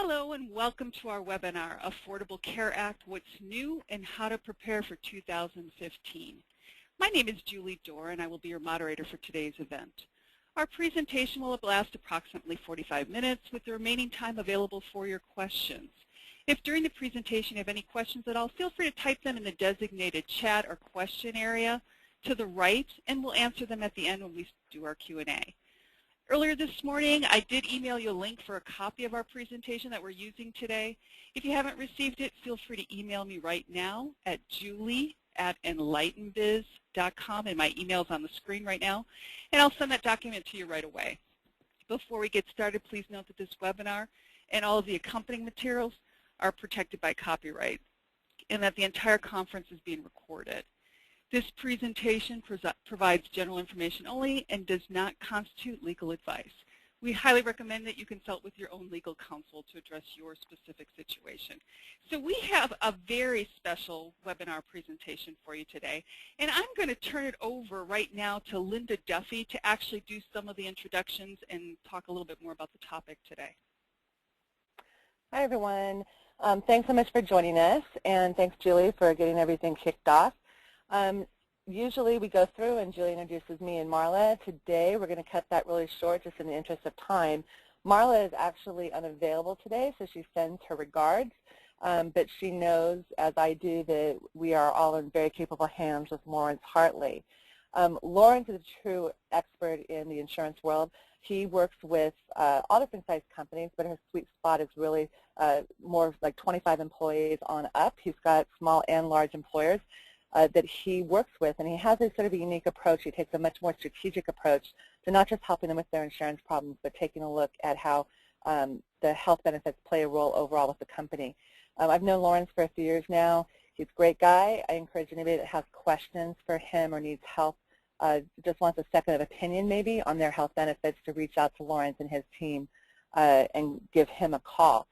Hello and welcome to our webinar, Affordable Care Act, What's New and How to Prepare for 2015. My name is Julie Dorr and I will be your moderator for today's event. Our presentation will last approximately 45 minutes with the remaining time available for your questions. If during the presentation you have any questions at all, feel free to type them in the designated chat or question area to the right and we'll answer them at the end when we do our Q&A. Earlier this morning, I did email you a link for a copy of our presentation that we're using today. If you haven't received it, feel free to email me right now at julie@enlightenbiz.com, and my email's on the screen right now, and I'll send that document to you right away. Before we get started, please note that this webinar and all of the accompanying materials are protected by copyright, and that the entire conference is being recorded. This presentation provides general information only and does not constitute legal advice. We highly recommend that you consult with your own legal counsel to address your specific situation. So we have a very special webinar presentation for you today, and I'm going to turn it over right now to Linda Duffy to actually do some of the introductions and talk a little bit more about the topic today. Hi, everyone. Thanks so much for joining us, and thanks, Julie, for getting everything kicked off. Usually we go through and Julie introduces me and Marla. Today we're going to cut that really short just in the interest of time. Marla is actually unavailable today, so she sends her regards, but she knows, as I do, that we are all in very capable hands with Lawrence Hartley. Lawrence is a true expert in the insurance world. He works with all different size companies, but his sweet spot is really more like 25 employees on up. He's got small and large employers that he works with, and he has a sort of a unique approach. He takes a much more strategic approach to not just helping them with their insurance problems, but taking a look at how the health benefits play a role overall with the company. I've known Lawrence for a few years now. He's a great guy. I encourage anybody that has questions for him or needs help, just wants a second of opinion maybe on their health benefits, to reach out to Lawrence and his team and give him a call.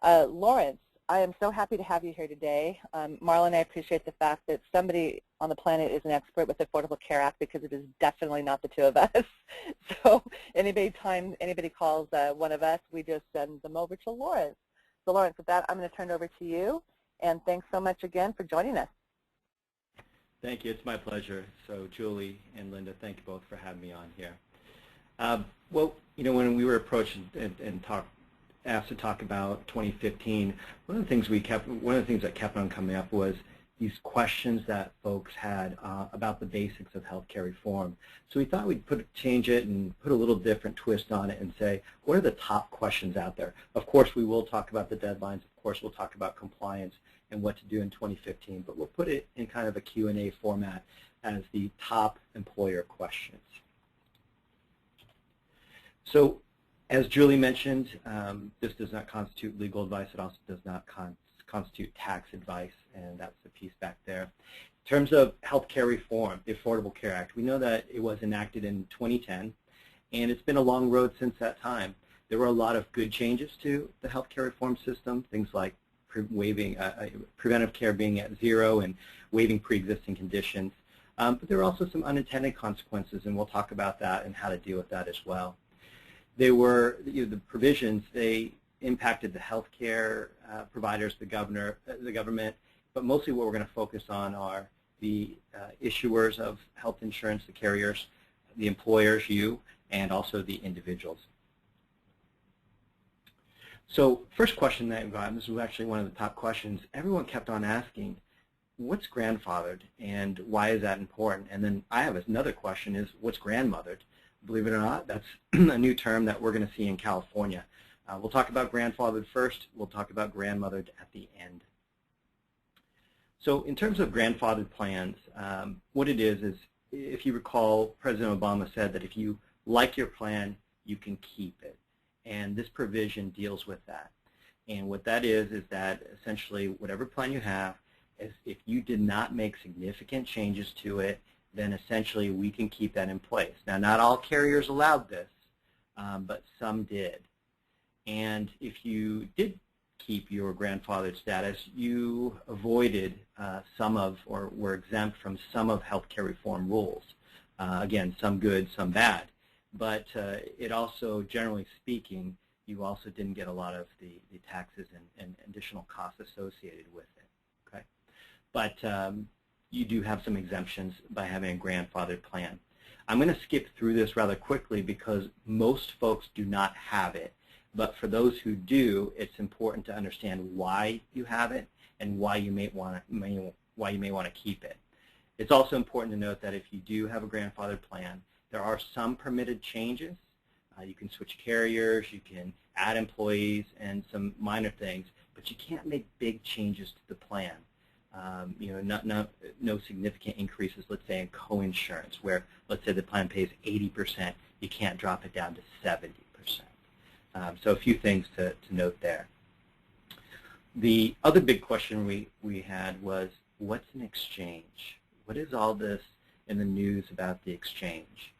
Lawrence, I am so happy to have you here today. Marla and I appreciate the fact that somebody on the planet is an expert with the Affordable Care Act, because it is definitely not the two of us. So anybody calls one of us, we just send them over to Lawrence. So Lawrence, with that, I'm going to turn it over to you, and thanks so much again for joining us. Thank you. It's my pleasure. So Julie and Linda, thank you both for having me on here. Well, you know, when we were approached and asked to talk about 2015, one of the things that kept on coming up was these questions that folks had about the basics of healthcare reform. So we thought we'd change it and put a little different twist on it and say, what are the top questions out there? Of course, we will talk about the deadlines. Of course, we'll talk about compliance and what to do in 2015, but we'll put it in kind of a Q&A format as the top employer questions. So, as Julie mentioned, this does not constitute legal advice. It also does not constitute tax advice, and that's the piece back there. In terms of healthcare reform, the Affordable Care Act, we know that it was enacted in 2010, and it's been a long road since that time. There were a lot of good changes to the healthcare reform system, things like waiving preventive care being at 0 and waiving pre-existing conditions. But there were also some unintended consequences, and we'll talk about that and how to deal with that as well. They were, the provisions, they impacted the healthcare providers, the government, but mostly what we're going to focus on are the issuers of health insurance, the carriers, the employers, you, and also the individuals. So first question that I got, and this was actually one of the top questions, everyone kept on asking, what's grandfathered and why is that important? And then I have another question, is what's grandmothered? Believe it or not, that's a new term that we're going to see in California. We'll talk about grandfathered first. We'll talk about grandmothered at the end. So in terms of grandfathered plans, what it is if you recall, President Obama said that if you like your plan, you can keep it. And this provision deals with that. And what that is that essentially whatever plan you have, if you did not make significant changes to it, then essentially we can keep that in place. Now, not all carriers allowed this, but some did. And if you did keep your grandfathered status, you avoided some of, or were exempt from some of healthcare reform rules. Again, some good, some bad. But it also, generally speaking, you also didn't get a lot of the taxes and additional costs associated with it. Okay, but you do have some exemptions by having a grandfathered plan. I'm going to skip through this rather quickly because most folks do not have it. But for those who do, it's important to understand why you have it and why you may want to keep it. It's also important to note that if you do have a grandfathered plan, there are some permitted changes. You can switch carriers, you can add employees, and some minor things, but you can't make big changes to the plan. No significant increases, let's say, in coinsurance, where, let's say, the plan pays 80%, you can't drop it down to 70%. So a few things to note there. The other big question we had was, what's an exchange? What is all this in the news about the exchange?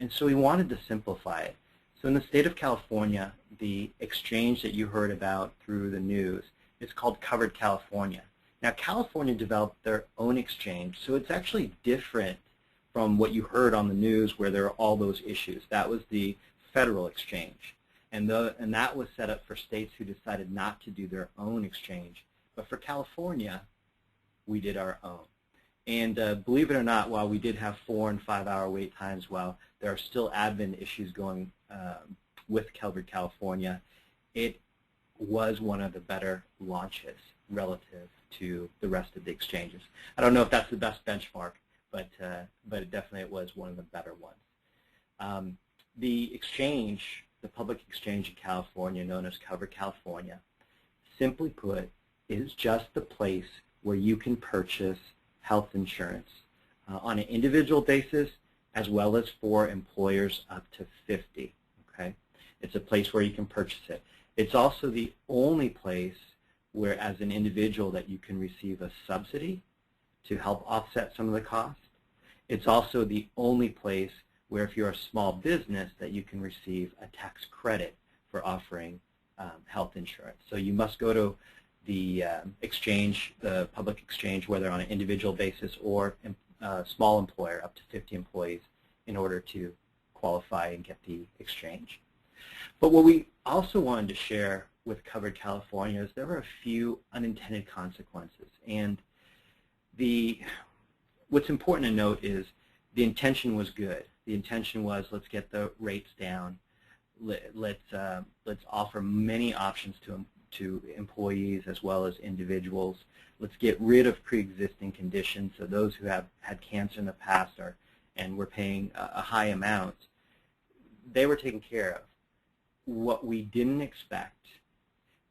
And so we wanted to simplify it. So in the state of California, the exchange that you heard about through the news is called Covered California. Now, California developed their own exchange, so it's actually different from what you heard on the news where there are all those issues. That was the federal exchange, and that was set up for states who decided not to do their own exchange. But for California, we did our own. And believe it or not, while we did have 4- and 5-hour wait times, while there are still admin issues going with Covered California, it was one of the better launches relative to the rest of the exchanges. I don't know if that's the best benchmark, but it definitely was one of the better ones. The exchange, the public exchange in California, known as Covered California, simply put, is just the place where you can purchase health insurance on an individual basis as well as for employers up to 50. Okay, it's a place where you can purchase it. It's also the only place where, as an individual, that you can receive a subsidy to help offset some of the cost. It's also the only place where, if you're a small business, that you can receive a tax credit for offering health insurance. So you must go to the exchange, the public exchange, whether on an individual basis or a small employer up to 50 employees, in order to qualify and get the exchange. But what we also wanted to share with Covered California is there were a few unintended consequences. And what's important to note is the intention was good. The intention was, let's get the rates down. Let's offer many options to employees as well as individuals. Let's get rid of pre-existing conditions. So those who have had cancer in the past and were paying a high amount, they were taken care of. What we didn't expect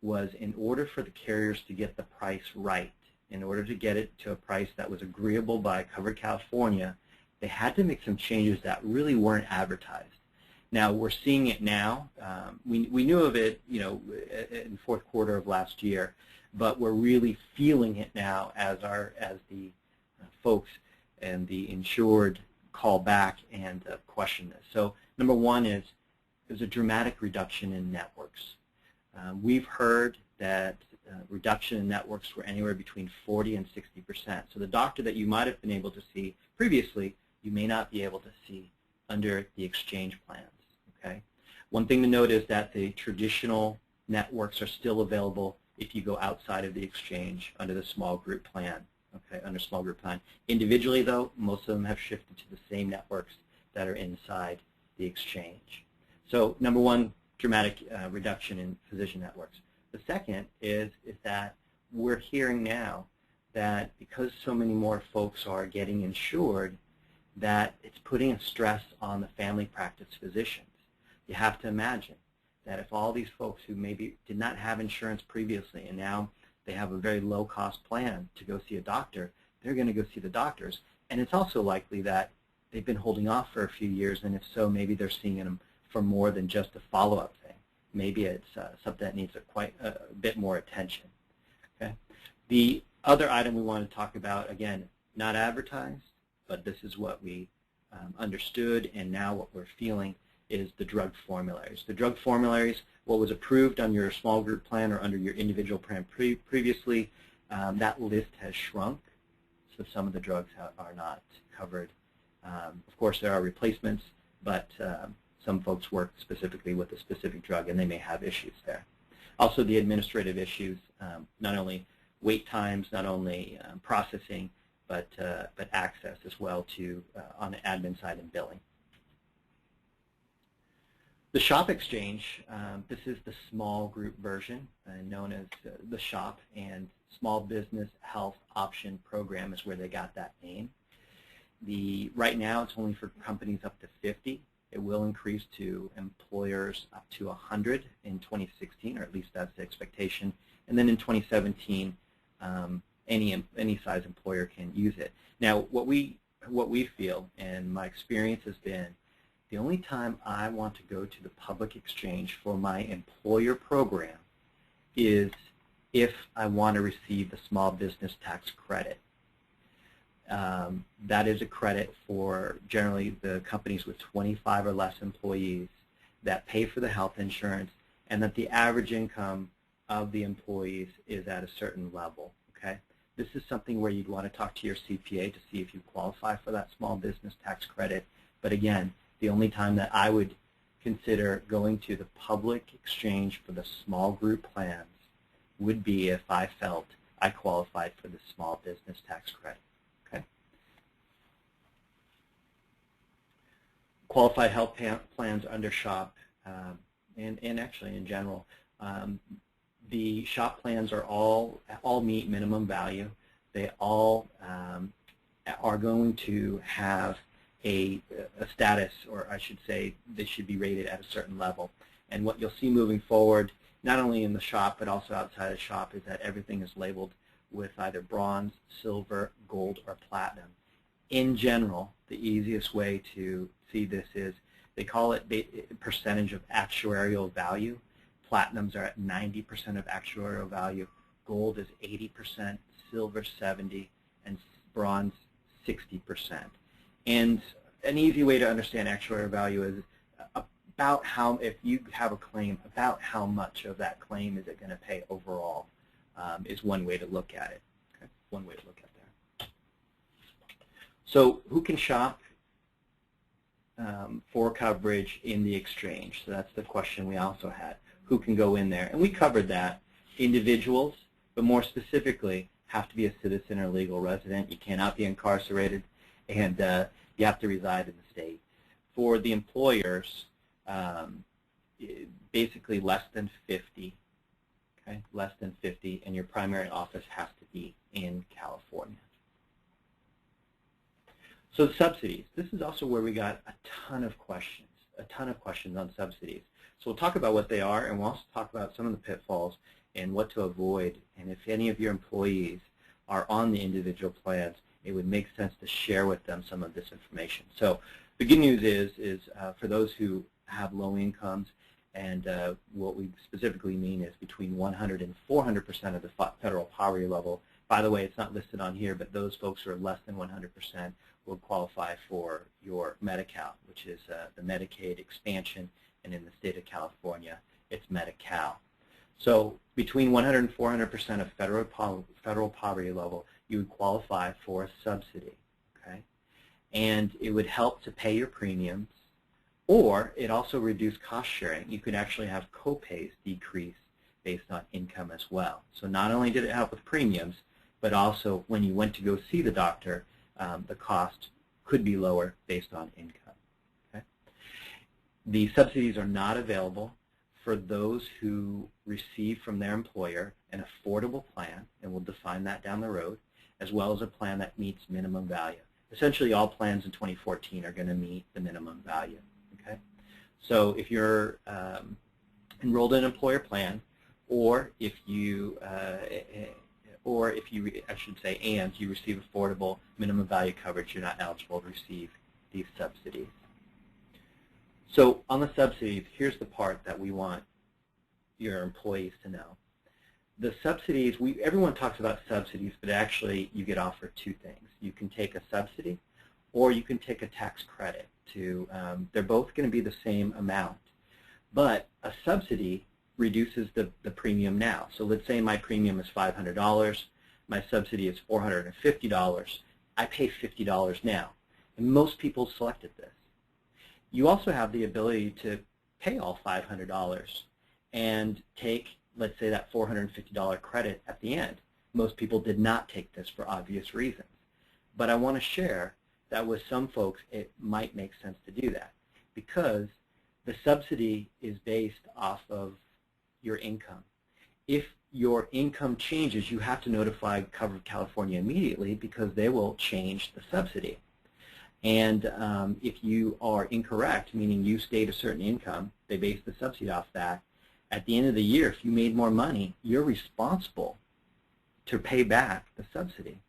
was, in order for the carriers to get the price right, in order to get it to a price that was agreeable by Covered California, they had to make some changes that really weren't advertised. Now, we're seeing it now. We knew of it, in the fourth quarter of last year, but we're really feeling it now as the folks and the insured call back and question this. So, number one is there's a dramatic reduction in networks. We've heard that reduction in networks were anywhere between 40 and 60%. So the doctor that you might have been able to see previously, you may not be able to see under the exchange plans. Okay. One thing to note is that the traditional networks are still available if you go outside of the exchange under the small group plan. Okay, under small group plan. Individually, though, most of them have shifted to the same networks that are inside the exchange. So, number one, dramatic reduction in physician networks. The second is that we're hearing now that because so many more folks are getting insured, that it's putting a stress on the family practice physicians. You have to imagine that if all these folks who maybe did not have insurance previously and now they have a very low-cost plan to go see a doctor, they're going to go see the doctors. And it's also likely that they've been holding off for a few years, and if so, maybe they're seeing them for more than just a follow-up thing. Maybe it's something that needs quite a bit more attention. Okay. The other item we want to talk about, again, not advertised, but this is what we understood, and now what we're feeling is the drug formularies. The drug formularies, what was approved on your small group plan or under your individual plan previously, that list has shrunk, so some of the drugs are not covered. Of course, there are replacements, but Some folks work specifically with a specific drug, and they may have issues there. Also, the administrative issues, not only wait times, not only processing, but access as well to on the admin side and billing. The SHOP Exchange, this is the small group version, known as the SHOP, and Small Business Health Option Program is where they got that name. Right now it's only for companies up to 50. It will increase to employers up to 100 in 2016, or at least that's the expectation. And then in 2017, any size employer can use it. Now, what we feel, and my experience has been, the only time I want to go to the public exchange for my employer program is if I want to receive the small business tax credit. That is a credit for generally the companies with 25 or less employees that pay for the health insurance, and that the average income of the employees is at a certain level. Okay, this is something where you'd want to talk to your CPA to see if you qualify for that small business tax credit. But again, the only time that I would consider going to the public exchange for the small group plans would be if I felt I qualified for the small business tax credit. Okay. Qualified health plans under SHOP, and actually in general, the SHOP plans are all meet minimum value. They all are going to have a status, or I should say they should be rated at a certain level. And what you'll see moving forward, not only in the SHOP but also outside of SHOP, is that everything is labeled with either bronze, silver, gold, or platinum. In general, the easiest way to see this is they call it percentage of actuarial value. Platinums are at 90% of actuarial value. Gold is 80%, silver 70%, and bronze 60%. And an easy way to understand actuarial value is about how, if you have a claim, about how much of that claim is it going to pay overall, is one way to look at it. Okay? One way to look at that. So who can shop for coverage in the exchange? So that's the question we also had. Who can go in there? And we covered that. Individuals, but more specifically, have to be a citizen or legal resident. You cannot be incarcerated, and you have to reside in the state. For the employers, basically less than 50, okay, less than 50, and your primary office has to be in California. So the subsidies, this is also where we got a ton of questions on subsidies. So we'll talk about what they are, and we'll also talk about some of the pitfalls and what to avoid. And if any of your employees are on the individual plans, it would make sense to share with them some of this information. So the good news is for those who have low incomes, and what we specifically mean is between 100 and 400% of the federal poverty level. By the way, it's not listed on here, but those folks who are less than 100% will qualify for your Medi-Cal, which is the Medicaid expansion, and in the state of California, it's Medi-Cal. So between 100 and 400% of federal poverty level, you would qualify for a subsidy, okay? And it would help to pay your premiums, or it also reduced cost sharing. You could actually have co-pays decrease based on income as well. So not only did it help with premiums, but also when you went to go see the doctor, the cost could be lower based on income. Okay? The subsidies are not available for those who receive from their employer an affordable plan, and we'll define that down the road, as well as a plan that meets minimum value. Essentially, all plans in 2014 are going to meet the minimum value. Okay? So if you're enrolled in an employer plan, or if you I should say, and you receive affordable minimum value coverage, you're not eligible to receive these subsidies. So on the subsidies, here's the part that we want your employees to know. The subsidies, everyone talks about subsidies, but actually you get offered two things. You can take a subsidy, or you can take a tax credit. They're both going to be the same amount, but a subsidy reduces the premium now. So let's say my premium is $500, my subsidy is $450. I pay $50 now, and most people selected this. You also have the ability to pay all $500 and take, let's say, that $450 credit at the end. Most people did not take this for obvious reasons. But I want to share that with some folks it might make sense to do that because the subsidy is based off of your income. If your income changes, you have to notify Cover California immediately because they will change the subsidy. And if you are incorrect, meaning you stayed a certain income, they base the subsidy off that, at the end of the year, if you made more money, you're responsible to pay back the subsidy.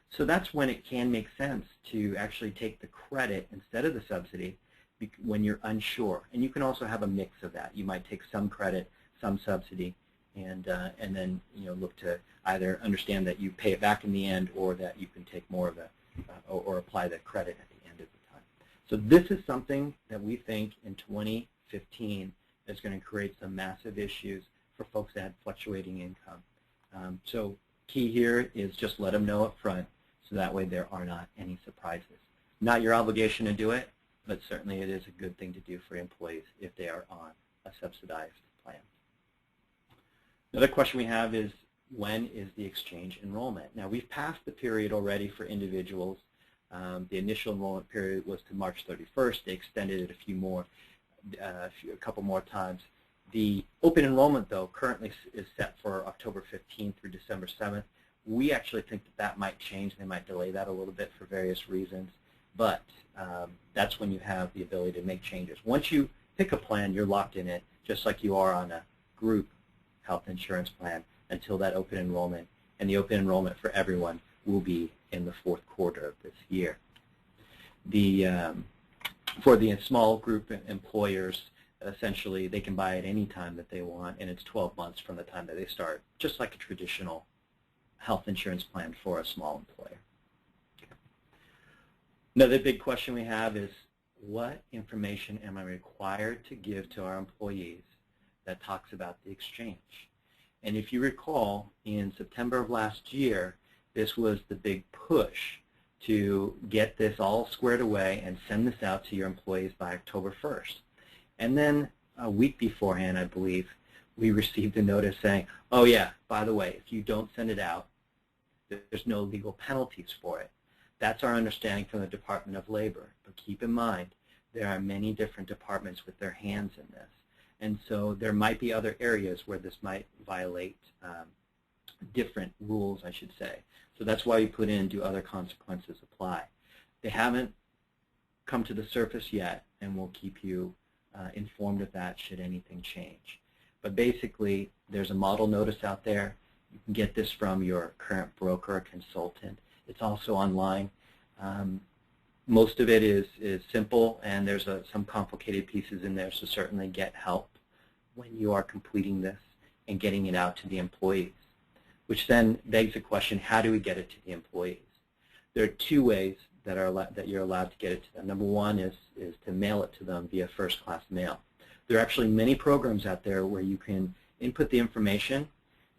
So that's when it can make sense to actually take the credit instead of the subsidy when you're unsure. And you can also have a mix of that. You might take some credit, some subsidy, and then look to either understand that you pay it back in the end, or that you can take more of it or apply the credit at the end of the time. So this is something that we think in 2015 is going to create some massive issues for folks that had fluctuating income. So key here is just let them know up front, so that way there are not any surprises. Not your obligation to do it, but certainly it is a good thing to do for employees if they are on a subsidized plan. Another question we have is, when is the exchange enrollment? Now, we've passed the period already for individuals. The initial enrollment period was to March 31st. They extended it a couple more times. The open enrollment, though, currently is set for October 15th through December 7th. We actually think that might change. They might delay that a little bit for various reasons. But that's when you have the ability to make changes. Once you pick a plan, you're locked in it, just like you are on a group health insurance plan, until that open enrollment. And the open enrollment for everyone will be in the fourth quarter of this year. For the small group employers, essentially they can buy it any time that they want, and it's 12 months from the time that they start, just like a traditional health insurance plan for a small employer. Another big question we have is, what information am I required to give to our employees that talks about the exchange? And if you recall, in September of last year, this was the big push to get this all squared away and send this out to your employees by October 1st. And then a week beforehand, I believe, we received a notice saying, oh yeah, by the way, if you don't send it out, there's no legal penalties for it. That's our understanding from the Department of Labor. But keep in mind, there are many different departments with their hands in this. And so there might be other areas where this might violate different rules, I should say. So that's why we put in, do other consequences apply? They haven't come to the surface yet, and we'll keep you informed of that should anything change. But basically, there's a model notice out there. You can get this from your current broker or consultant. It's also online. Most of it is simple, and there's some complicated pieces in there, so certainly get help when you are completing this and getting it out to the employees. Which then begs the question, how do we get it to the employees? There are two ways that you're allowed to get it to them. Number one is to mail it to them via first-class mail. There are actually many programs out there where you can input the information,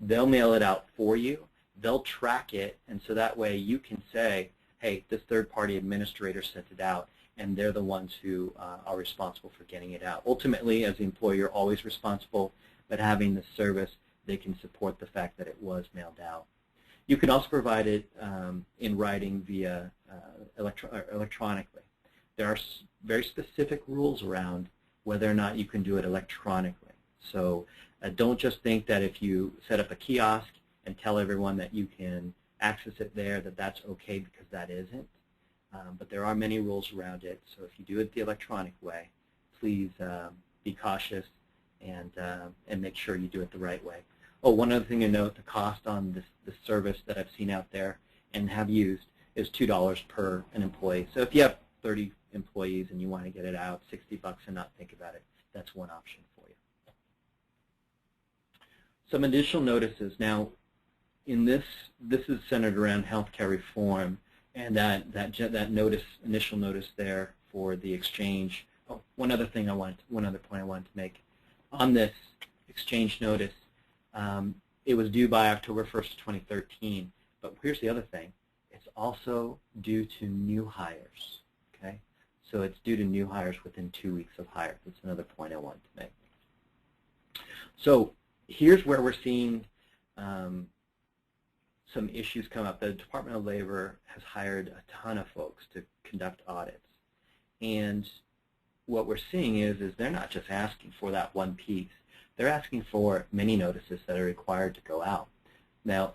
they'll mail it out for you, they'll track it, and so that way you can say, hey, this third-party administrator sent it out, and they're the ones who are responsible for getting it out. Ultimately, as the employer, you're always responsible, but having the service, they can support the fact that it was mailed out. You can also provide it in writing via electronically. There are very specific rules around whether or not you can do it electronically. So don't just think that if you set up a kiosk and tell everyone that you can access it there, that that's okay, because that isn't. But there are many rules around it. So if you do it the electronic way, please be cautious and make sure you do it the right way. Oh, one other thing to note, the cost on this service that I've seen out there and have used is $2 per an employee. So if you have 30 employees and you want to get it out, $60 and not think about it, that's one option for you. Some additional notices. Now, in this is centered around healthcare reform, and that initial notice there for the exchange. Oh, one other point I wanted to make on this exchange notice. It was due by October 1st, 2013, but here's the other thing. It's also due to new hires, okay? So it's due to new hires within 2 weeks of hire. That's another point I wanted to make. So here's where we're seeing some issues come up. The Department of Labor has hired a ton of folks to conduct audits. And what we're seeing is they're not just asking for that one piece. They're asking for many notices that are required to go out. Now,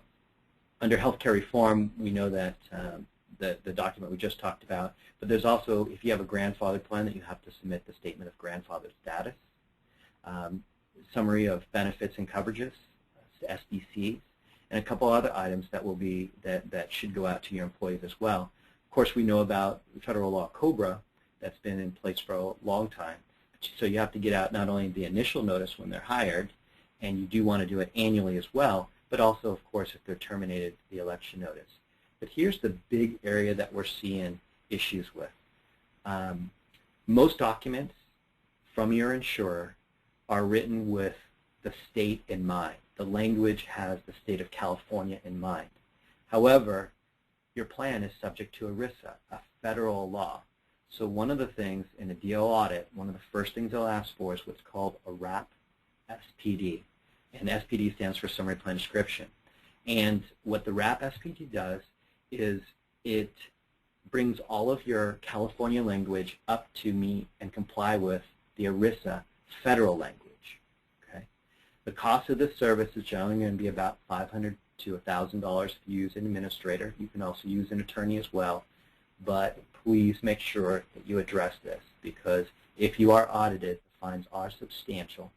under healthcare reform, we know that the document we just talked about, but there's also, if you have a grandfather plan, that you have to submit the statement of grandfather status, summary of benefits and coverages, SBCs, and a couple other items that will be that should go out to your employees as well. Of course, we know about federal law COBRA that's been in place for a long time. So you have to get out not only the initial notice when they're hired, and you do want to do it annually as well, but also, of course, if they're terminated, the election notice. But here's the big area that we're seeing issues with. Most documents from your insurer are written with the state in mind. The language has the state of California in mind. However, your plan is subject to ERISA, a federal law. So one of the things in a DO audit, one of the first things they'll ask for is what's called a RAP SPD. And SPD stands for Summary Plan Description. And what the RAP SPD does is it brings all of your California language up to meet and comply with the ERISA federal language. Okay? The cost of this service is generally going to be about $500 to $1,000 if you use an administrator. You can also use an attorney as well. But please make sure that you address this, because if you are audited, the fines are substantial.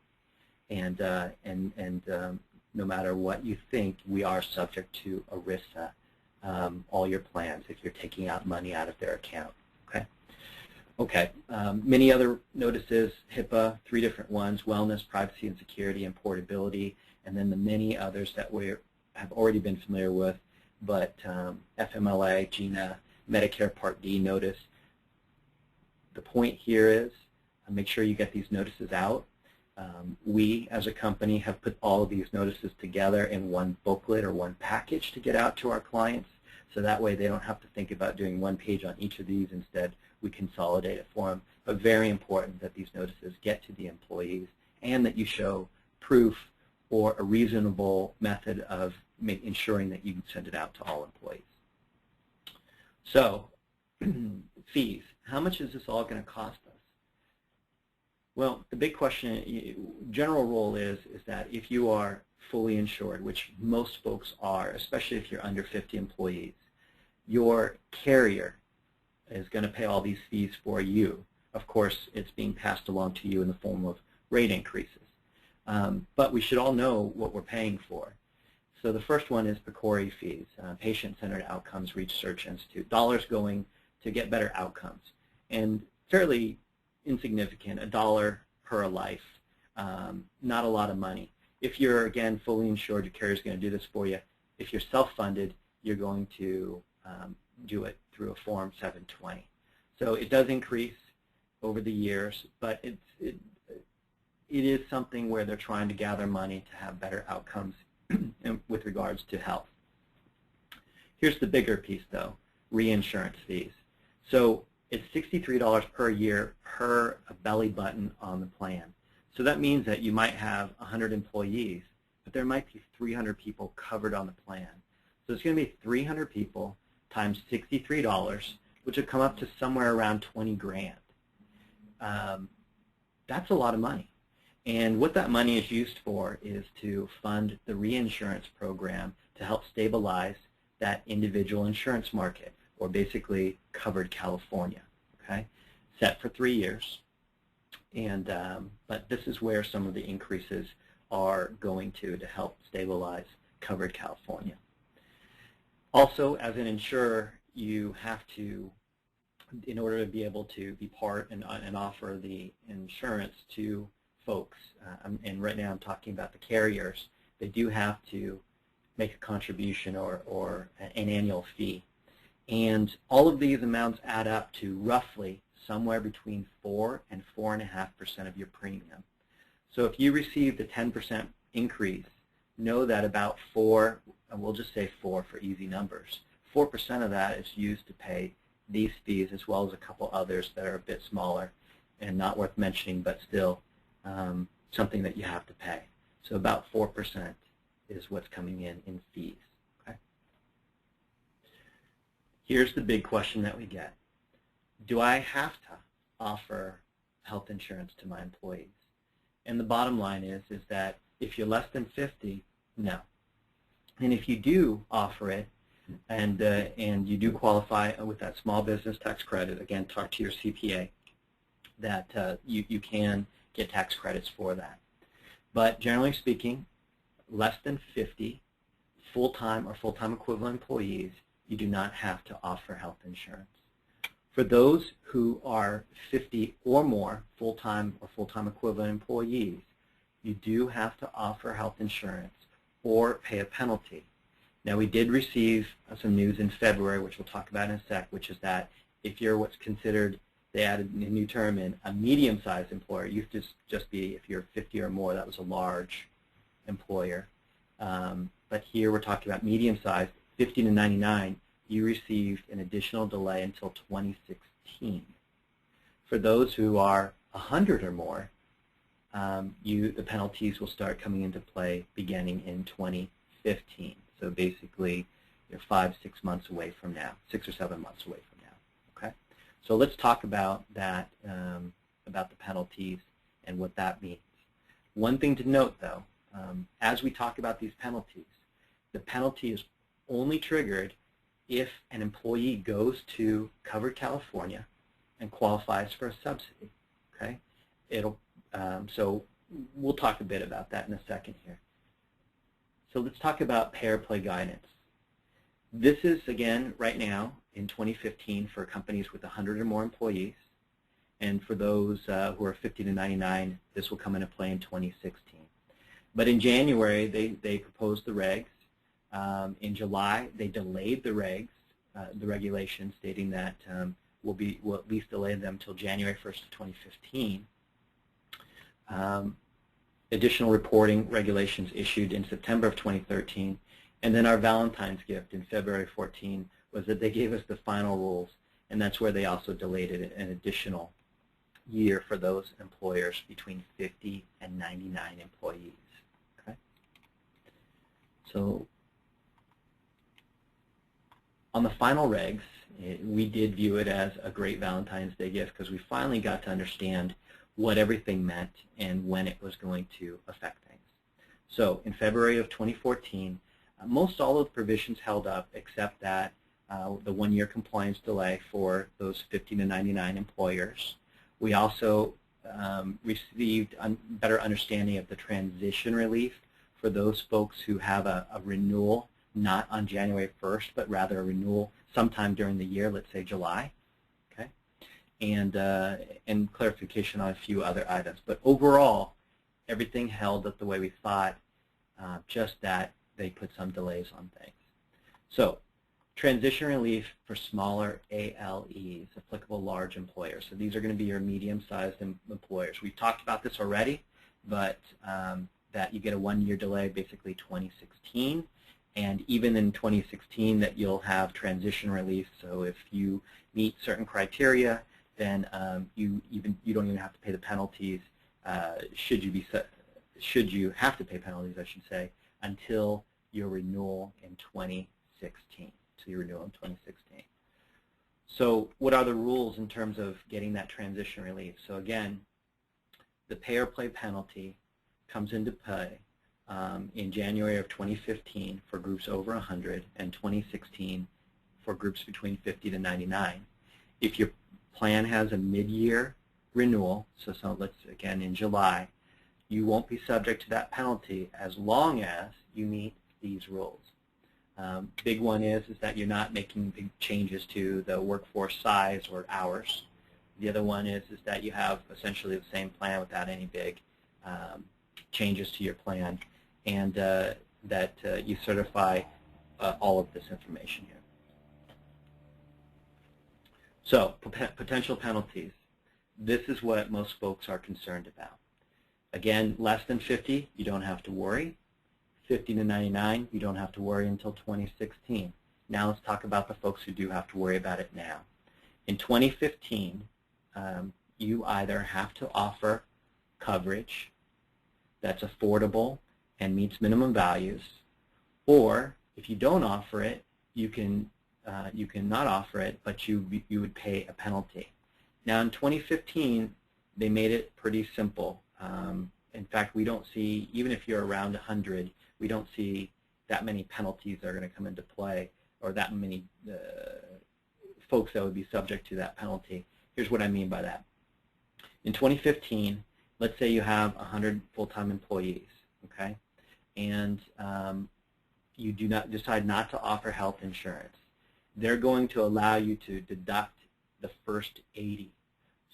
And no matter what you think, we are subject to ERISA, all your plans, if you're taking out money out of their account. Okay. Many other notices, HIPAA, 3 different ones: wellness, privacy and security, and portability, and then the many others that we have already been familiar with, but FMLA, GINA, Medicare Part D notice. The point here is make sure you get these notices out. We, as a company, have put all of these notices together in one booklet or one package to get out to our clients, so that way they don't have to think about doing one page on each of these. Instead, we consolidate it for them. But very important that these notices get to the employees and that you show proof or a reasonable method of ensuring that you can send it out to all employees. So, fees. How much is this all going to cost us? Well, the big question, general rule is that if you are fully insured, which most folks are, especially if you're under 50 employees, your carrier is going to pay all these fees for you. Of course, it's being passed along to you in the form of rate increases. But we should all know what we're paying for. So the first one is PCORI fees, Patient-Centered Outcomes Research Institute, dollars going to get better outcomes. And fairly insignificant, $1 per life, not a lot of money. If you're, again, fully insured, your carrier is going to do this for you. If you're self-funded, you're going to do it through a Form 720. So it does increase over the years, but it is something where they're trying to gather money to have better outcomes with regards to health. Here's the bigger piece, though, reinsurance fees. So it's $63 per year per belly button on the plan. So that means that you might have 100 employees, but there might be 300 people covered on the plan. So it's going to be 300 people times $63, which would come up to somewhere around 20 grand. That's a lot of money. And what that money is used for is to fund the reinsurance program to help stabilize that individual insurance market, or basically covered California, okay? Set for 3 years. And but this is where some of the increases are going to help stabilize covered California. Also, as an insurer, you have to, in order to be able to be part and offer the insurance to folks, and right now I'm talking about the carriers, they do have to make a contribution or an annual fee. And all of these amounts add up to roughly somewhere between 4 and 4.5% of your premium. So if you received a 10% increase, know that about 4, and we'll just say 4 for easy numbers, 4% of that is used to pay these fees as well as a couple others that are a bit smaller and not worth mentioning, but still something that you have to pay. So about 4% is what's coming in fees. Okay? Here's the big question that we get. Do I have to offer health insurance to my employees? And the bottom line is that if you're less than 50, no. And if you do offer it, and you do qualify with that small business tax credit, again, talk to your CPA, that you can get tax credits for that. But generally speaking, less than 50 full-time or full-time equivalent employees, you do not have to offer health insurance. For those who are 50 or more full-time or full-time equivalent employees, you do have to offer health insurance or pay a penalty. Now, we did receive some news in February, which we'll talk about in a sec, which is that if you're what's considered, they added a new term in, a medium-sized employer. It used to just be if you're 50 or more, that was a large employer. But here we're talking about medium-sized, 50 to 99, you received an additional delay until 2016. For those who are 100 or more, the penalties will start coming into play beginning in 2015. So basically, you're 5, 6 months away from now, 6 or 7 months away from now. Okay. So let's talk about that, about the penalties and what that means. One thing to note, though, as we talk about these penalties, the penalty is only triggered if an employee goes to Covered California and qualifies for a subsidy. Okay. So we'll talk a bit about that in a second here. So let's talk about pay or play guidance. This is, again, right now in 2015 for companies with 100 or more employees. And for those who are 50 to 99, this will come into play in 2016. But in January, they proposed the regs. In July, they delayed the regs, the regulations, stating that we'll at least delay them until January 1st of 2015. Additional reporting regulations issued in September of 2013, and then our Valentine's gift in February 14 was that they gave us the final rules, and that's where they also delayed it an additional year for those employers between 50 and 99 employees. Okay? So on the final regs, we did view it as a great Valentine's Day gift because we finally got to understand what everything meant and when it was going to affect things. So in February of 2014, most all of the provisions held up except that the 1-year compliance delay for those 50 to 99 employers. We also received a better understanding of the transition relief for those folks who have a renewal not on January 1st, but rather a renewal sometime during the year, let's say July. And clarification on a few other items. But overall, everything held up the way we thought, just that they put some delays on things. So transition relief for smaller ALEs, applicable large employers. So these are going to be your medium-sized employers. We've talked about this already, but that you get a 1-year delay, basically 2016. And even in 2016, that you'll have transition relief. So if you meet certain criteria, then you don't even have to pay the penalties. Should you have to pay penalties, I should say, until your renewal in 2016. So your renewal in 2016. So what are the rules in terms of getting that transition relief? So again, the pay or play penalty comes into play in January of 2015 for groups over 100 and 2016 for groups between 50 to 99. If your plan has a mid-year renewal, so let's again in July, you won't be subject to that penalty as long as you meet these rules. Big one is that you're not making big changes to the workforce size or hours. The other one is that you have essentially the same plan without any big changes to your plan, and that you certify all of this information here. So potential penalties. This is what most folks are concerned about. Again, less than 50, you don't have to worry. 50 to 99, you don't have to worry until 2016. Now let's talk about the folks who do have to worry about it now. In 2015, you either have to offer coverage that's affordable and meets minimum values, or if you don't offer it, you can not offer it, but you would pay a penalty. Now in 2015, they made it pretty simple. In fact, we don't see, even if you're around 100, we don't see that many penalties that are going to come into play, or that many folks that would be subject to that penalty. Here's what I mean by that. In 2015, let's say you have 100 full-time employees, okay, and you decide not to offer health insurance. They're going to allow you to deduct the first 80.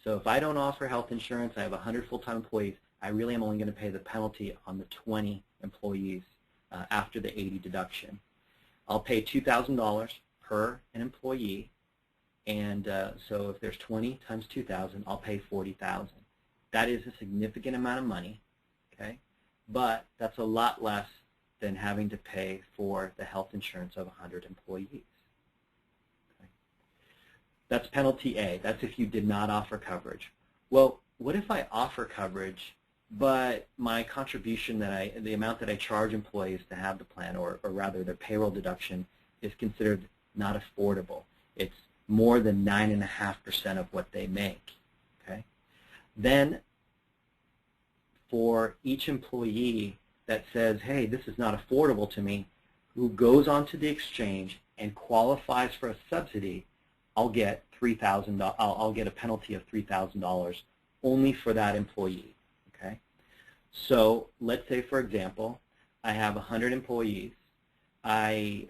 So if I don't offer health insurance, I have 100 full-time employees, I really am only going to pay the penalty on the 20 employees after the 80 deduction. I'll pay $2,000 per an employee, and so if there's 20 times 2,000, I'll pay $40,000. That is a significant amount of money, okay? But that's a lot less than having to pay for the health insurance of 100 employees. Okay? That's penalty A. That's if you did not offer coverage. Well, what if I offer coverage, but my contribution, the amount that I charge employees to have the plan, or rather their payroll deduction, is considered not affordable? It's more than 9.5% of what they make. Okay? Then for each employee that says, hey, this is not affordable to me, who goes onto the exchange and qualifies for a subsidy, I'll get $3,000. I'll get a penalty of $3,000 only for that employee. Okay? So let's say, for example, I have 100 employees. I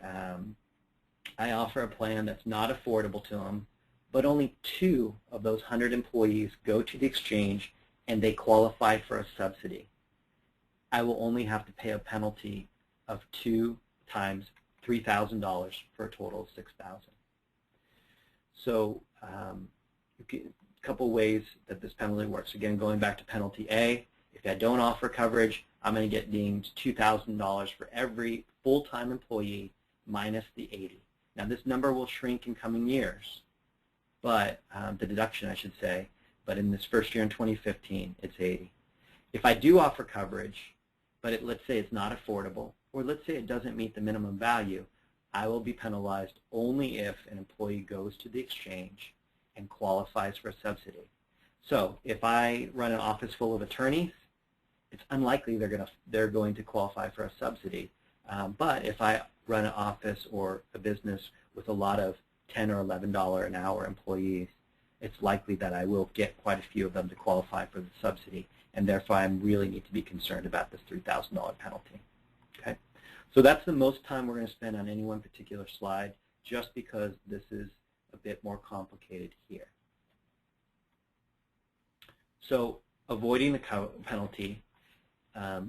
offer a plan that's not affordable to them, but only 2 of those 100 employees go to the exchange and they qualify for a subsidy. I will only have to pay a penalty of 2 times $3,000 for a total of $6,000. So a couple ways that this penalty works. Again, going back to penalty A, if I don't offer coverage, I'm going to get dinged $2,000 for every full-time employee minus the 80. Now this number will shrink in coming years, but the deduction, I should say, but in this first year in 2015, it's 80. If I do offer coverage, but let's say it's not affordable, or let's say it doesn't meet the minimum value, I will be penalized only if an employee goes to the exchange and qualifies for a subsidy. So if I run an office full of attorneys, it's unlikely they're going to qualify for a subsidy. But if I run an office or a business with a lot of $10 or $11 an hour employees, it's likely that I will get quite a few of them to qualify for the subsidy, and therefore I really need to be concerned about this $3,000 penalty. Okay? So that's the most time we're going to spend on any one particular slide, just because this is a bit more complicated here. So avoiding the penalty,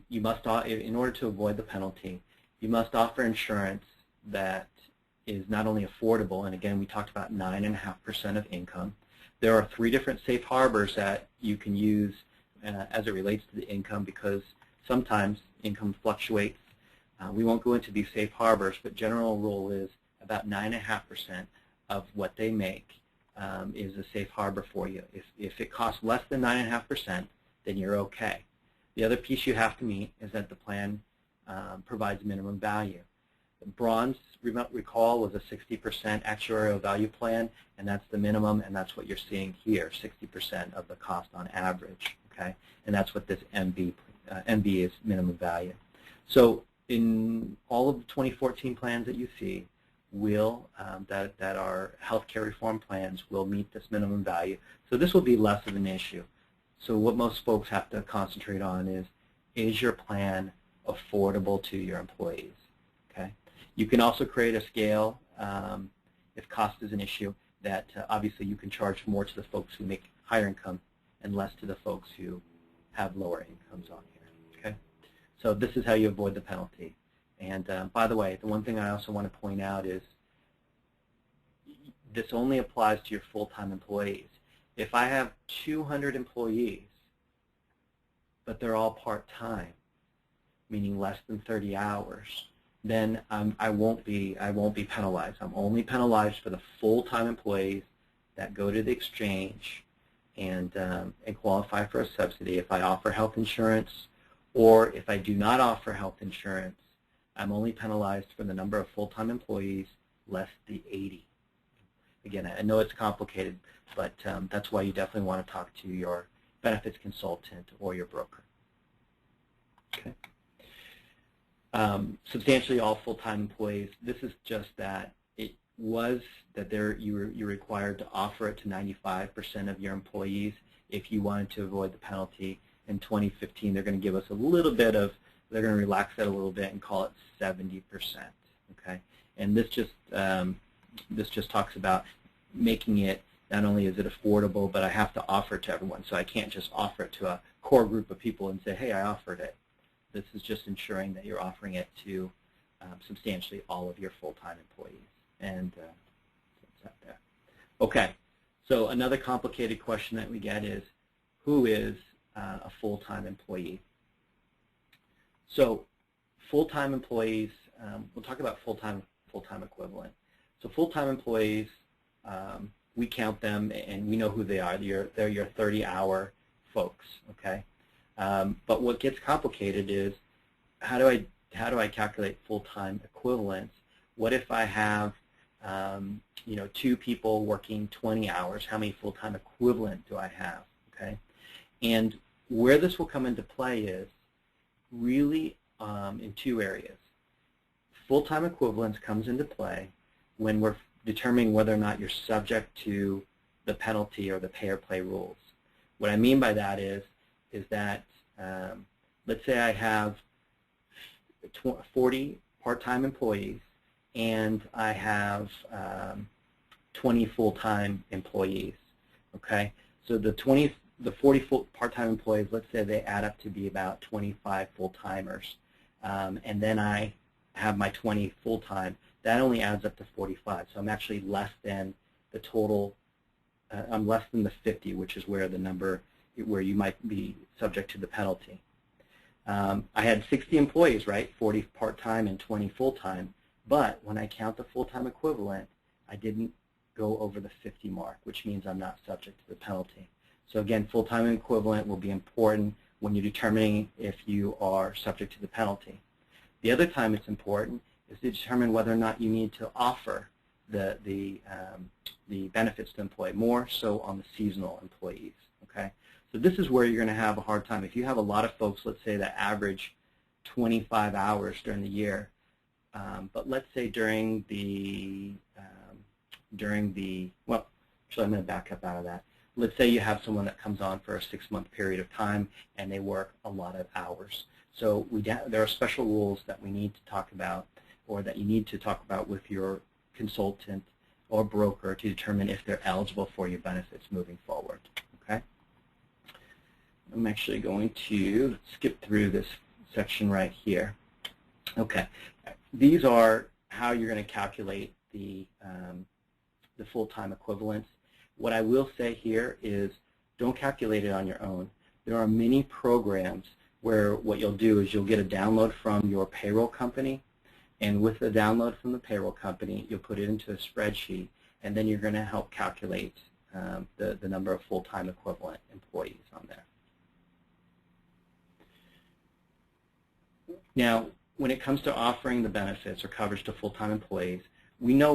you must, in order to avoid the penalty, you must offer insurance that is not only affordable, and again we talked about 9.5% of income. There are 3 different safe harbors that you can use as it relates to the income, because sometimes income fluctuates. We won't go into these safe harbors, but general rule is about 9.5% of what they make is a safe harbor for you. If it costs less than 9.5%, then you're okay. The other piece you have to meet is that the plan provides minimum value. The bronze, recall, was a 60% actuarial value plan, and that's the minimum, and that's what you're seeing here, 60% of the cost on average. Okay, and that's what this MV is, minimum value. So in all of the 2014 plans that you see, that are healthcare reform plans will meet this minimum value. So this will be less of an issue. So what most folks have to concentrate on is your plan affordable to your employees? Okay. You can also create a scale if cost is an issue that obviously you can charge more to the folks who make higher income and less to the folks who have lower incomes on here. Okay. So this is how you avoid the penalty. And by the way, the one thing I also want to point out is this only applies to your full-time employees. If I have 200 employees, but they're all part-time, meaning less than 30 hours, then I won't be penalized. I'm only penalized for the full-time employees that go to the exchange and qualify for a subsidy, if I offer health insurance or if I do not offer health insurance, I'm only penalized for the number of full-time employees less the 80. Again, I know it's complicated, but that's why you definitely want to talk to your benefits consultant or your broker. Okay. Substantially all full-time employees, this is just that it was that you're required to offer it to 95% of your employees if you wanted to avoid the penalty. In 2015, they're going to give us a little bit of, they're going to relax that a little bit and call it 70%. Okay, and this just talks about making it, not only is it affordable, but I have to offer it to everyone. So I can't just offer it to a core group of people and say, hey, I offered it. This is just ensuring that you're offering it to substantially all of your full-time employees. And that's there. Okay, so another complicated question that we get is, who is a full-time employee? So full-time employees, we'll talk about full-time equivalent. So full-time employees, we count them and we know who they are. They're your 30-hour folks, okay? But what gets complicated is how do I calculate full-time equivalents? What if I have you know, 2 people working 20 hours? How many full-time equivalent do I have? Okay, and where this will come into play is really in 2 areas. Full-time equivalence comes into play when we're determining whether or not you're subject to the penalty or the pay-or-play rules. What I mean by that is that let's say I have 40 part-time employees and I have 20 full-time employees. Okay, so the 40 part-time employees, let's say they add up to be about 25 full-timers, and then I have my 20 full-time. That only adds up to 45. So I'm actually less than the total. I'm less than the 50, which is where the number where you might be subject to the penalty. I had 60 employees, right? 40 part-time and 20 full-time. But when I count the full-time equivalent, I didn't go over the 50 mark, which means I'm not subject to the penalty. So again, full-time equivalent will be important when you're determining if you are subject to the penalty. The other time it's important is to determine whether or not you need to offer the benefits to employee, more so on the seasonal employees. Okay, so this is where you're going to have a hard time. If you have a lot of folks, let's say that average 25 hours during the year, but let's say during the well, actually I'm going to back up out of that. Let's say you have someone that comes on for a 6-month period of time and they work a lot of hours. So there are special rules that we need to talk about, or that you need to talk about with your consultant or broker to determine if they're eligible for your benefits moving forward. Okay? I'm actually going to skip through this section right here. Okay, these are how you're going to calculate the full-time equivalents. What I will say here is don't calculate it on your own. There are many programs where what you'll do is you'll get a download from your payroll company, and with the download from the payroll company, you'll put it into a spreadsheet, and then you're going to help calculate the number of full-time equivalent employees on there. Now, when it comes to offering the benefits or coverage to full-time employees, we know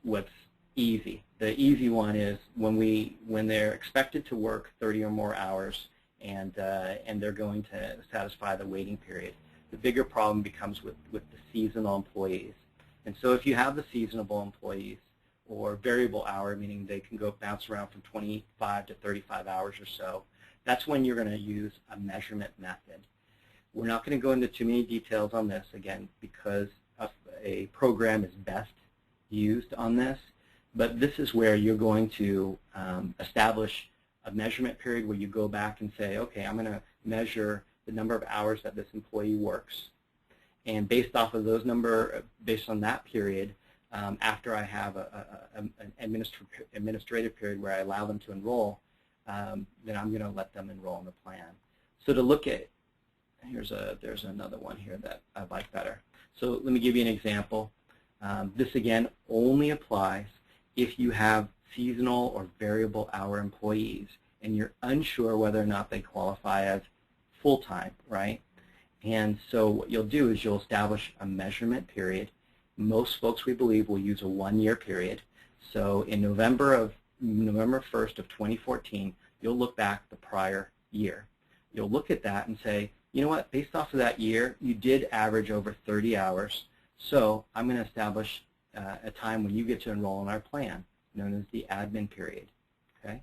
what's easy. The easy one is when they're expected to work 30 or more hours and they're going to satisfy the waiting period. The bigger problem becomes with the seasonal employees. And so if you have the seasonal employees or variable hour, meaning they can go bounce around from 25 to 35 hours or so, that's when you're going to use a measurement method. We're not going to go into too many details on this, again, because a program is best used on this, but this is where you're going to establish a measurement period where you go back and say, okay, I'm going to measure the number of hours that this employee works, and based off of those based on that period, after I have an administrative period where I allow them to enroll, then I'm going to let them enroll in the plan. So to look at, there's another one here that I like better. So let me give you an example. This again only applies if you have seasonal or variable hour employees, and you're unsure whether or not they qualify as full-time, right? And so what you'll do is you'll establish a measurement period. Most folks, we believe, will use a 1-year period. So in November 1st of 2014, you'll look back the prior year. You'll look at that and say, you know what, based off of that year, you did average over 30 hours, so I'm going to establish a time when you get to enroll in our plan, known as the admin period. Okay?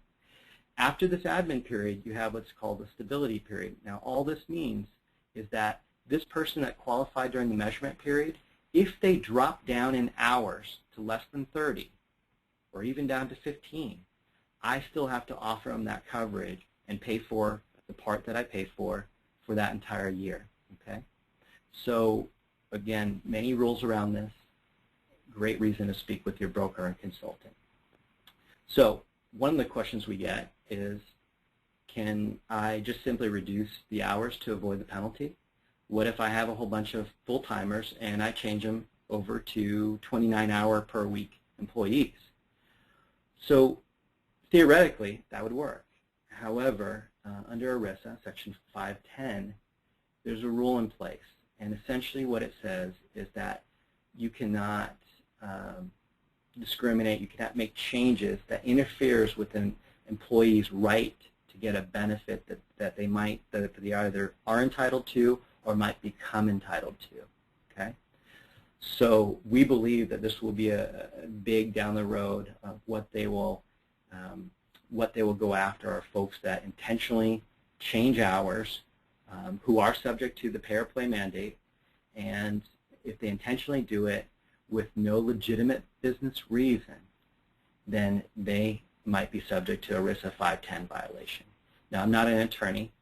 After this admin period, you have what's called the stability period. Now, all this means is that this person that qualified during the measurement period, if they drop down in hours to less than 30, or even down to 15, I still have to offer them that coverage and pay for the part that I pay for that entire year. Okay? So, again, many rules around this. Great reason to speak with your broker and consultant. So, one of the questions we get is, can I just simply reduce the hours to avoid the penalty? What if I have a whole bunch of full-timers and I change them over to 29-hour per week employees? So theoretically, that would work. However, under ERISA, Section 510, there's a rule in place. And essentially what it says is that you cannot discriminate, you cannot make changes that interferes with an employee's right to get a benefit that they either are entitled to or might become entitled to. Okay? So we believe that this will be a big down the road of what they will go after are folks that intentionally change hours, who are subject to the pay or play mandate, and if they intentionally do it with no legitimate business reason, then they might be subject to a ERISA 510 violation. Now, I'm not an attorney,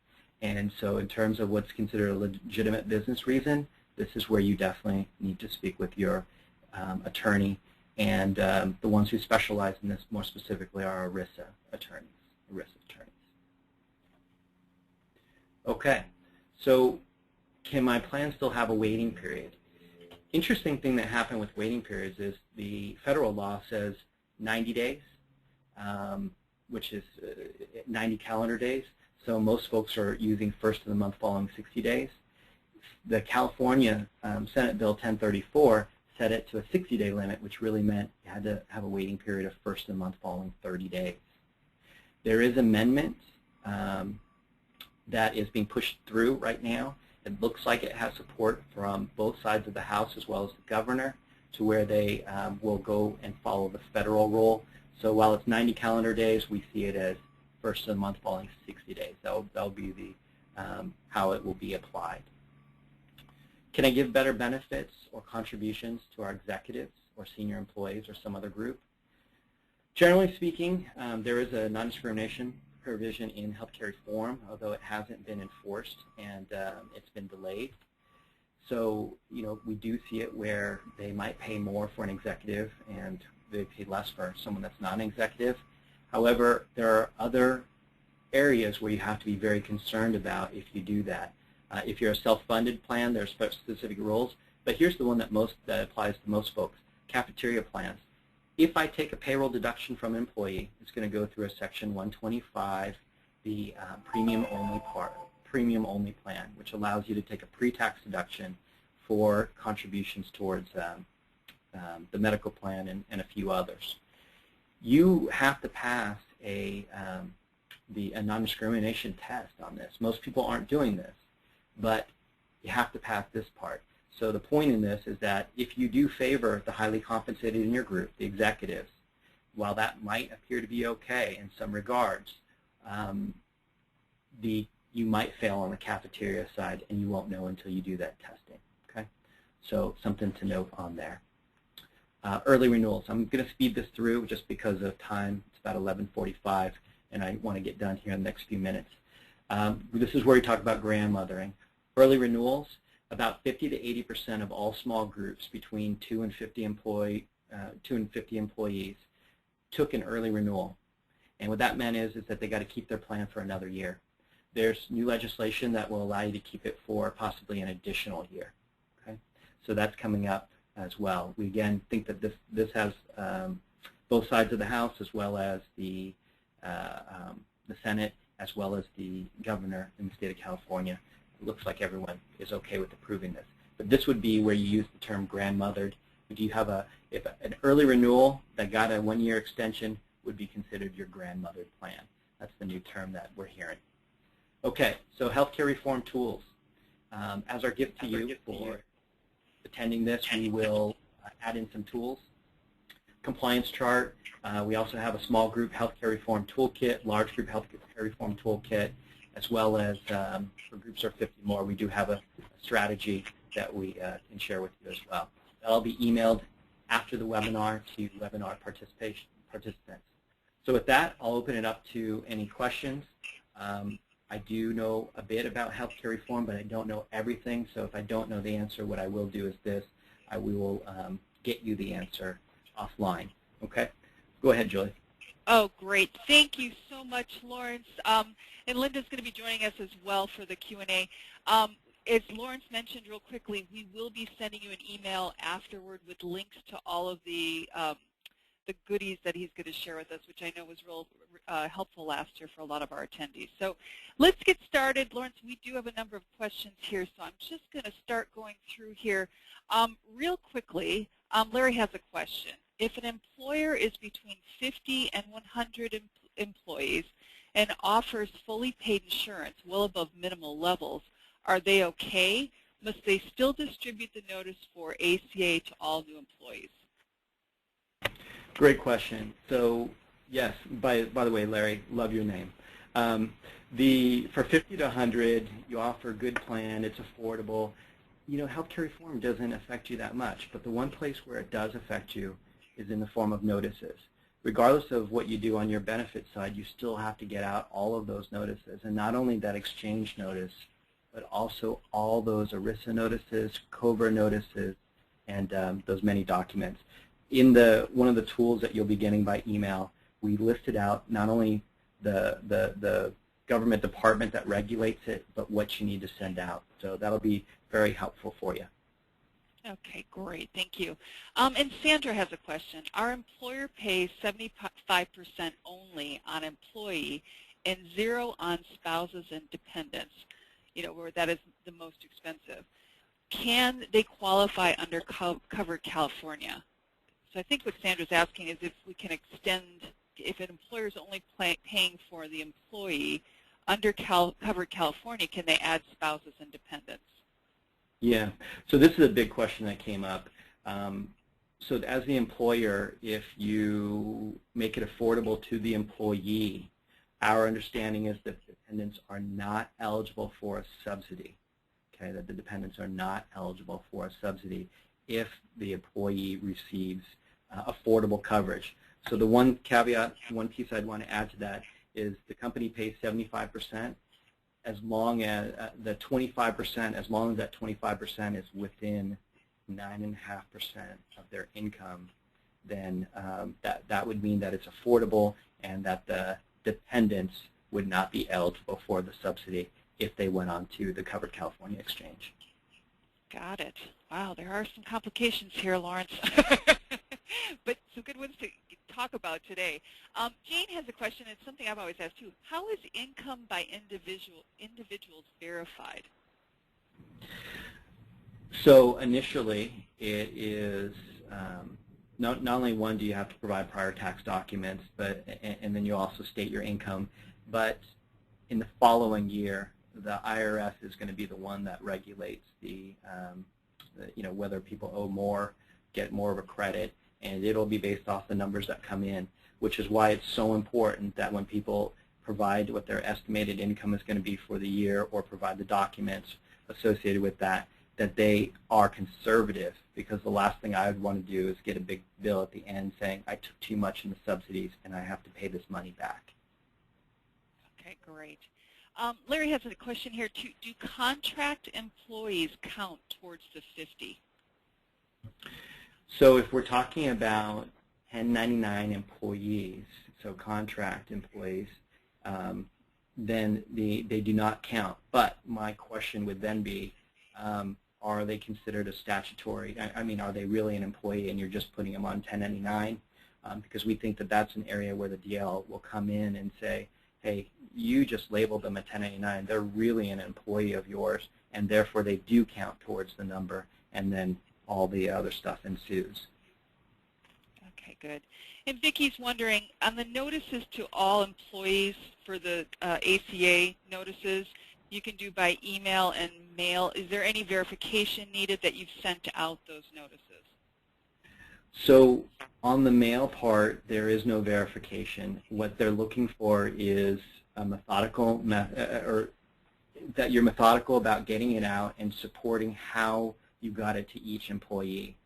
and so in terms of what's considered a legitimate business reason, this is where you definitely need to speak with your attorney, and the ones who specialize in this more specifically are ERISA attorneys. Okay, so can my plan still have a waiting period? Interesting thing that happened with waiting periods is the federal law says 90 days, which is 90 calendar days. So most folks are using first of the month following 60 days. The California Senate Bill 1034 set it to a 60-day limit, which really meant you had to have a waiting period of first of the month following 30 days. There is amendment that is being pushed through right now. It looks like it has support from both sides of the House as well as the governor, to where they will go and follow the federal rule. So while it's 90 calendar days, we see it as first of the month following 60 days. That'll be the how it will be applied. Can I give better benefits or contributions to our executives or senior employees or some other group? Generally speaking, there is a non-discrimination provision in healthcare reform, although it hasn't been enforced and it's been delayed. So, we do see it where they might pay more for an executive and they pay less for someone that's not an executive. However, there are other areas where you have to be very concerned about if you do that. If you're a self-funded plan, there are specific rules, but here's the one that applies to most folks: cafeteria plans. If I take a payroll deduction from an employee, it's going to go through a Section 125, the premium-only plan, which allows you to take a pre-tax deduction for contributions towards the medical plan and a few others. You have to pass a non-discrimination test on this. Most people aren't doing this, but you have to pass this part. So the point in this is that if you do favor the highly compensated in your group, the executives, while that might appear to be okay in some regards, you might fail on the cafeteria side, and you won't know until you do that testing. Okay, so something to note on there. Early renewals. I'm going to speed this through just because of time. It's about 11:45, and I want to get done here in the next few minutes. This is where we talk about grandmothering. Early renewals. About 50 to 80% of all small groups between 2 and 50 employees took an early renewal. And what that meant is that they got to keep their plan for another year. There's new legislation that will allow you to keep it for possibly an additional year. Okay, so that's coming up as well. We again think that this has both sides of the House, as well as the Senate, as well as the governor in the state of California. It looks like everyone is okay with approving this. But this would be where you use the term grandmothered. If you have if an early renewal that got a 1-year extension would be considered your grandmothered plan. That's the new term that we're hearing. Okay, so healthcare reform tools. As our gift to you for attending this, we will add in some tools. Compliance chart. We also have a small group healthcare reform toolkit, large group healthcare reform toolkit, as well as for groups of 50 more, we do have a strategy that we can share with you as well. That'll be emailed after the webinar to webinar participants. So with that, I'll open it up to any questions. I do know a bit about healthcare reform, but I don't know everything. So if I don't know the answer, what I will do is this. We will get you the answer offline. Okay? Go ahead, Julie. Oh, great. Thank you so much, Lawrence. And Linda's going to be joining us as well for the Q&A. As Lawrence mentioned real quickly, we will be sending you an email afterward with links to all of the goodies that he's going to share with us, which I know was real helpful last year for a lot of our attendees. So let's get started. Lawrence, we do have a number of questions here, so I'm just going to start going through here. Real quickly, Larry has a question. If an employer is between 50 and 100 employees and offers fully paid insurance well above minimal levels, are they okay? Must they still distribute the notice for ACA to all new employees? Great question. So yes, by the way, Larry, love your name. For 50 to 100, you offer a good plan. It's affordable. You know, healthcare reform doesn't affect you that much, but the one place where it does affect you is in the form of notices. Regardless of what you do on your benefit side, you still have to get out all of those notices, and not only that exchange notice, but also all those ERISA notices, COBRA notices, and those many documents. In one of the tools that you'll be getting by email, we listed out not only the government department that regulates it, but what you need to send out. So that'll be very helpful for you. Okay, great. Thank you. And Sandra has a question. Our employer pays 75% only on employee and 0 on spouses and dependents, you know, where that is the most expensive. Can they qualify under Covered California? So I think what Sandra's asking is if we can extend, if an employer is only paying for the employee under Covered California, can they add spouses and dependents? Yeah, so this is a big question that came up. So as the employer, if you make it affordable to the employee, our understanding is that dependents are not eligible for a subsidy, okay, that the dependents are not eligible for a subsidy if the employee receives affordable coverage. So the one caveat, one piece I'd want to add to that is the company pays 75%. As long as the 25%, as long as that 25% is within 9.5% of their income, then that would mean that it's affordable and that the dependents would not be eligible for the subsidy if they went on to the Covered California exchange. Got it. Wow, there are some complications here, Lawrence. But some good ones to talk about today. Jane has a question. It's something I've always asked too. How is income by individuals verified? So initially, it is not only one, do you have to provide prior tax documents, but and then you also state your income. But in the following year, the IRS is going to be the one that regulates the you know, whether people owe more, get more of a credit, and it'll be based off the numbers that come in, which is why it's so important that when people provide what their estimated income is going to be for the year or provide the documents associated with that, that they are conservative, because the last thing I would want to do is get a big bill at the end saying I took too much in the subsidies and I have to pay this money back. Okay, great. Larry has a question here too. Do contract employees count towards the 50? So if we're talking about 1099 employees, so contract employees, then they do not count. But my question would then be, are they considered a statutory, I mean, are they really an employee and you're just putting them on 1099, because we think that that's an area where the DL will come in and say, hey, you just labeled them a 1099. They're really an employee of yours, and therefore they do count towards the number, and then all the other stuff ensues. Okay, good. And Vicki's wondering, on the notices to all employees for the ACA notices, you can do by email and mail. Is there any verification needed that you've sent out those notices? So on the mail part, there is no verification. What they're looking for is a methodical or that you're methodical about getting it out and supporting how you got it to each employee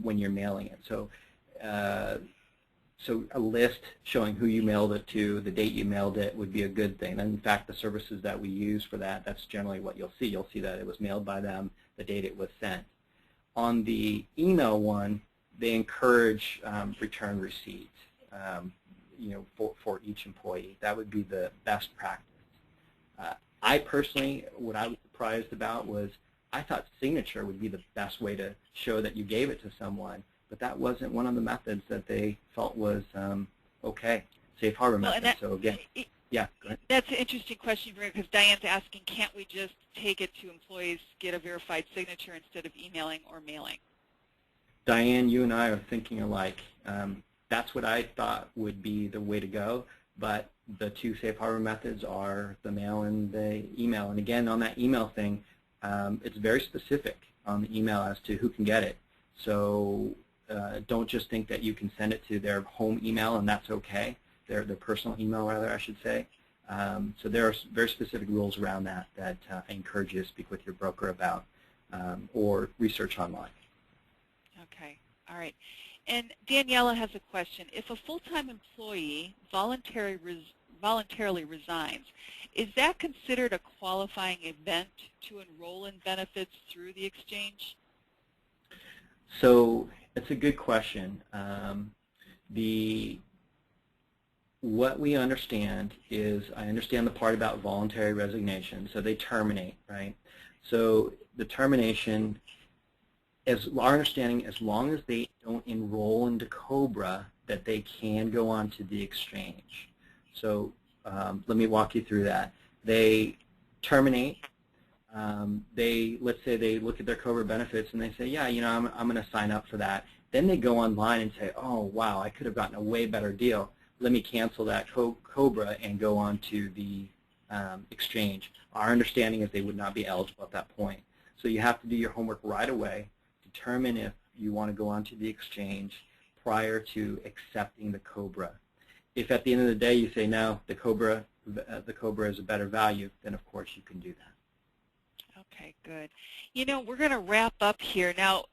when you're mailing it. So so a list showing who you mailed it to, the date you mailed it would be a good thing. And in fact, the services that we use for that, that's generally what you'll see. You'll see that it was mailed by them, the date it was sent. On the email one, they encourage return receipts, for each employee. That would be the best practice. I personally, what I was surprised about was I thought signature would be the best way to show that you gave it to someone, but that wasn't one of the methods that they felt was okay. Safe harbor method. So again, yeah, go ahead. That's an interesting question, because Diane's asking, can't we just take it to employees, get a verified signature instead of emailing or mailing? Diane, you and I are thinking alike. That's what I thought would be the way to go, but the two safe harbor methods are the mail and the email. And again, on that email thing, it's very specific on the email as to who can get it. So don't just think that you can send it to their home email and that's okay, their personal email rather, I should say. So there are very specific rules around that I encourage you to speak with your broker about or research online. Okay, all right. And Daniela has a question. If a full-time employee voluntarily resigns, is that considered a qualifying event to enroll in benefits through the exchange? So it's a good question. What we understand is, I understand the part about voluntary resignation, so they terminate, right? So the termination, as our understanding, as long as they don't enroll into COBRA, that they can go on to the exchange. So let me walk you through that. They terminate. Let's say they look at their COBRA benefits and they say, yeah, I'm going to sign up for that. Then they go online and say, oh, wow, I could have gotten a way better deal. Let me cancel that COBRA and go on to the exchange. Our understanding is they would not be eligible at that point. So you have to do your homework right away, determine if you want to go on to the exchange prior to accepting the COBRA. If at the end of the day you say, no, the COBRA is a better value, then of course you can do that. Okay, good. We're going to wrap up here. Now,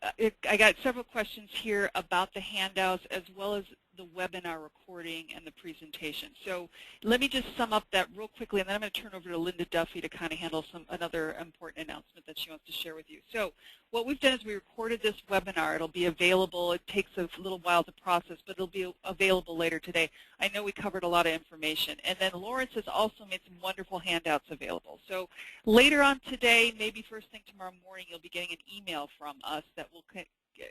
I got several questions here about the handouts as well as the webinar recording and the presentation. So let me just sum up that real quickly, and then I'm going to turn over to Linda Duffy to kind of handle another important announcement that she wants to share with you. So what we've done is we recorded this webinar. It'll be available. It takes a little while to process, but it'll be available later today. I know we covered a lot of information. And then Lawrence has also made some wonderful handouts available. So later on today, maybe first thing tomorrow morning, you'll be getting an email from us that will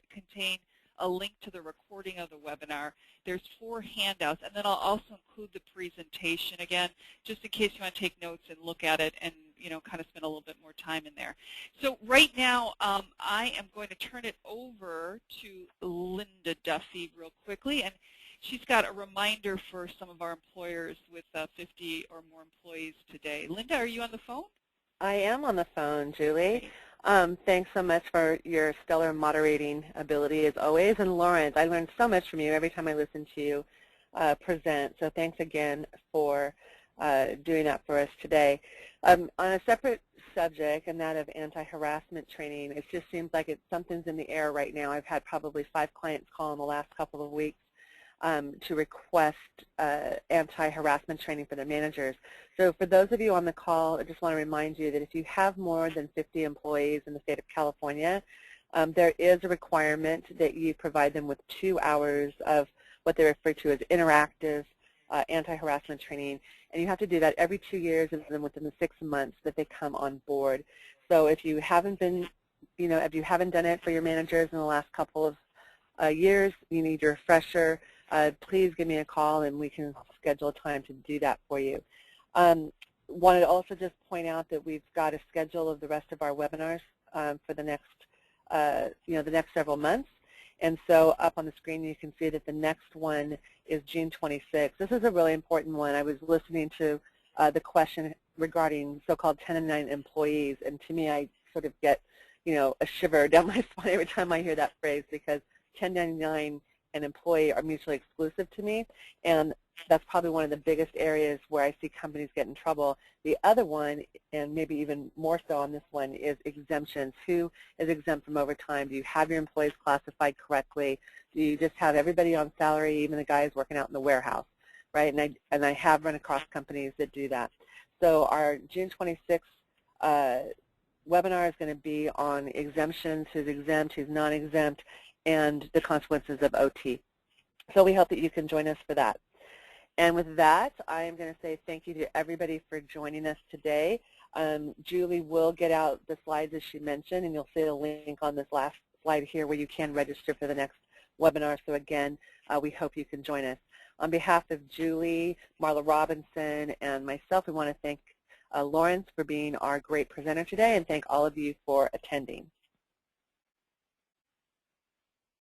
contain a link to the recording of the webinar. There's 4 handouts, and then I'll also include the presentation again, just in case you want to take notes and look at it and kind of spend a little bit more time in there. So right now, I am going to turn it over to Linda Duffy real quickly, and she's got a reminder for some of our employers with 50 or more employees today. Linda, are you on the phone? I am on the phone, Julie. Thanks so much for your stellar moderating ability as always. And Lawrence, I learned so much from you every time I listen to you present. So thanks again for doing that for us today. On a separate subject, and that of anti-harassment training, it just seems like something's in the air right now. I've had probably 5 clients call in the last couple of weeks to request anti-harassment training for their managers. So for those of you on the call, I just want to remind you that if you have more than 50 employees in the state of California, there is a requirement that you provide them with 2 hours of what they refer to as interactive anti-harassment training, and you have to do that every 2 years and then within the 6 months that they come on board. So if you haven't been, if you haven't done it for your managers in the last couple of years, you need your refresher. please give me a call and we can schedule a time to do that for you. Wanted to also just point out that we've got a schedule of the rest of our webinars for the next, the next several months. And so up on the screen you can see that the next one is June 26th. This is a really important one. I was listening to the question regarding so-called 1099 employees, and to me I sort of get, a shiver down my spine every time I hear that phrase, because 1099 and employee are mutually exclusive to me, and that's probably one of the biggest areas where I see companies get in trouble. The other one, and maybe even more so on this one, is exemptions. Who is exempt from overtime? Do you have your employees classified correctly? Do you just have everybody on salary, even the guys working out in the warehouse, right? And I have run across companies that do that. So our June 26th webinar is going to be on exemptions, who's exempt, who's non-exempt, and the consequences of OT. So we hope that you can join us for that. And with that, I am going to say thank you to everybody for joining us today. Julie will get out the slides as she mentioned, and you'll see a link on this last slide here where you can register for the next webinar. So again, we hope you can join us. On behalf of Julie, Marla Robinson, and myself, we want to thank Lawrence for being our great presenter today, and thank all of you for attending.